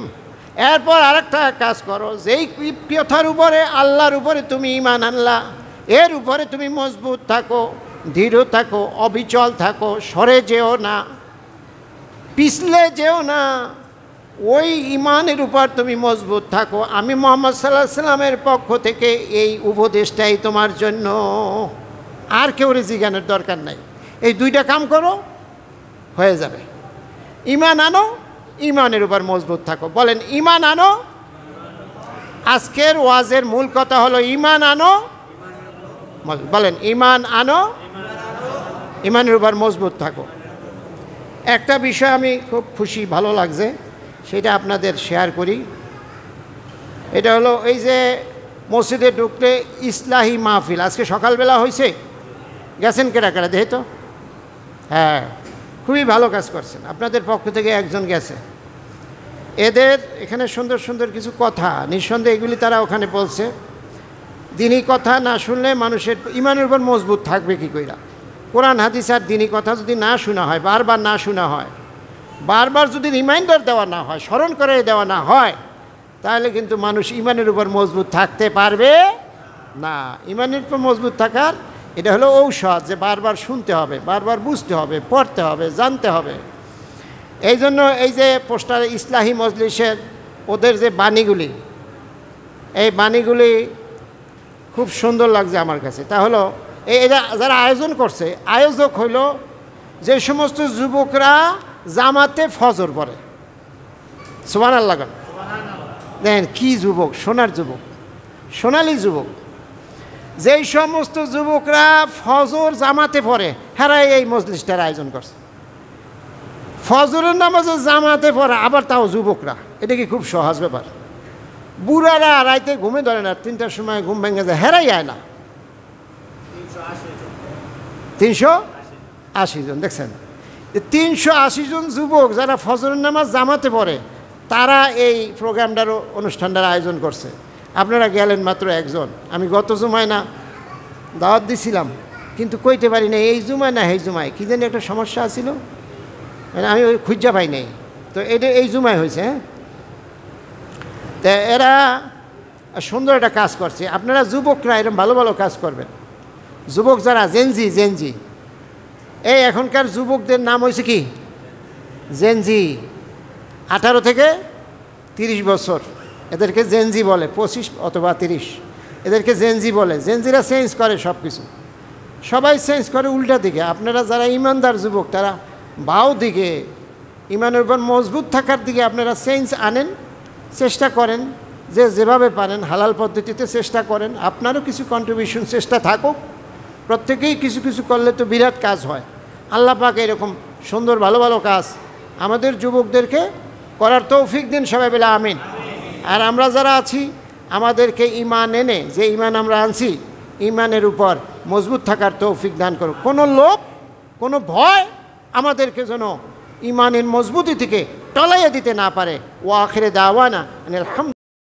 এরপর আরেকটা কাজ করো, যেই কথার উপরে আল্লাহর উপরে তুমি ঈমান আনলা, এর উপরে তুমি মজবুত থাকো, দৃঢ় থাকো, অবিচল থাকো, সরে যেও না, পিছলে যেও না, ওই ঈমানের উপর তুমি মজবুত থাকো। আমি মুহাম্মদ সাল্লাল্লাহু আলাইহি সাল্লামের পক্ষ থেকে এই উপদেশটাই তোমার জন্য, আর কেউ জিজ্ঞানের দরকার নাই। এই দুইটা কাম করো, হয়ে যাবে। ঈমান আনো, ঈমানের উপর মজবুত থাকো। বলেন ঈমান আনো। আজকের ওয়াজের মূল কথা হলো ঈমান আনো। বলেন ঈমান আনো, ঈমানের উপর মজবুত থাকো। একটা বিষয় আমি খুব খুশি, ভালো লাগছে, সেটা আপনাদের শেয়ার করি। এটা হলো এই যে মসজিদে ঢুকলে ইসলাহি মাহফিল আজকে সকালবেলা হয়েছে, গেছেন কেডা কেডা দেখে তো? হ্যাঁ, খুবই ভালো কাজ করছেন, আপনাদের পক্ষ থেকে একজন গেছে। এদের এখানে সুন্দর সুন্দর কিছু কথা, নিঃসন্দেহে এগুলি তারা ওখানে বলছে। দিনী কথা না শুনলে মানুষের ঈমানের উপর মজবুত থাকবে কী কইরা? কোরআন হাদিস আর দিনী কথা যদি না শোনা হয়, বারবার না শোনা হয়, বারবার যদি রিমাইন্ডার দেওয়া না হয়, স্মরণ করে দেওয়া না হয়, তাহলে কিন্তু মানুষ ঈমানের উপর মজবুত থাকতে পারবে না। ঈমানের উপর মজবুত থাকার এটা হলো ঔষধ, যে বারবার শুনতে হবে, বারবার বুঝতে হবে, পড়তে হবে, জানতে হবে। এই জন্য এই যে পোস্টার ইসলাহি মজলিসের ওদের যে বাণীগুলি, এই বাণীগুলি খুব সুন্দর লাগছে আমার কাছে। তা হলো এরা যারা আয়োজন করছে, আয়োজক হইল যে সমস্ত যুবকরা জামাতে ফজর পড়ে। সুবহানাল্লাহ। দেখেন কি যুবক, সোনার যুবক, সোনালী যুবক। যেই সমস্ত যুবকরা ফজর জামাতে পড়ে, হেরাই এই মজলিসটার আয়োজন করছে। ফজরের নামাজে জামাতে পড়ে, আবার তাও যুবকরা। এটা কি খুব সহজ ব্যাপার? বুড়ারা রাইতে ঘুমে ধরে না, 3টার সময় ঘুম ভেঙে যায়, হেরাই আয় না। 380 জন, দেখছেন? 380 জন যুবক যারা ফজরের নামাজ জামাতে পড়ে, তারা এই প্রোগ্রামটার অনুষ্ঠানটার আয়োজন করছে। আপনারা গেলেন মাত্র একজন। আমি গত জুমায় না দাওয়াত দিছিলাম, কিন্তু কইতে পারি না এই জুমায় না এই জুমায়, কী জানি একটা সমস্যা ছিল, মানে আমি ওই খুঁজা পাই নাই। তো এটা এই জুমায় হয়েছে। হ্যাঁ, তা এরা সুন্দর একটা কাজ করছে। আপনারা যুবকরা এরকম ভালো ভালো কাজ করবেন। যুবক যারা জেনজি, এই এখনকার যুবকদের নাম হয়েছে কি? জেনজি। 18 থেকে 30 বছর এদেরকে জেনজি বলে, 25 অথবা 30 এদেরকে জেনজি বলে। জেনজিরা চেঞ্জ করে সব কিছু, সবাই চেঞ্জ করে উল্টা দিকে। আপনারা যারা ইমানদার যুবক, তারা বাও দিকে, ইমানের উপর মজবুত থাকার দিকে আপনারা চেঞ্জ আনেন, চেষ্টা করেন, যে যেভাবে পারেন হালাল পদ্ধতিতে চেষ্টা করেন। আপনারও কিছু কন্ট্রিবিউশন চেষ্টা থাকুক, প্রত্যেকেই কিছু কিছু করলে তো বিরাট কাজ হয়। আল্লাহ পাক এরকম সুন্দর ভালো ভালো কাজ আমাদের যুবকদেরকে করার তৌফিক দিন, সবাই বলে আমিন। আর আমরা যারা আছি, আমাদেরকে ঈমান এনে যে ঈমান আমরা আনছি, ঈমানের উপর মজবুত থাকার তৌফিক দান করুন। কোনো লোভ, কোনো ভয় আমাদেরকে যেন ঈমানের মজবুতি থেকে টলাইয়া দিতে না পারে। ওয়া আখিরে দাওয়ানা আলহামদুলিল্লাহ।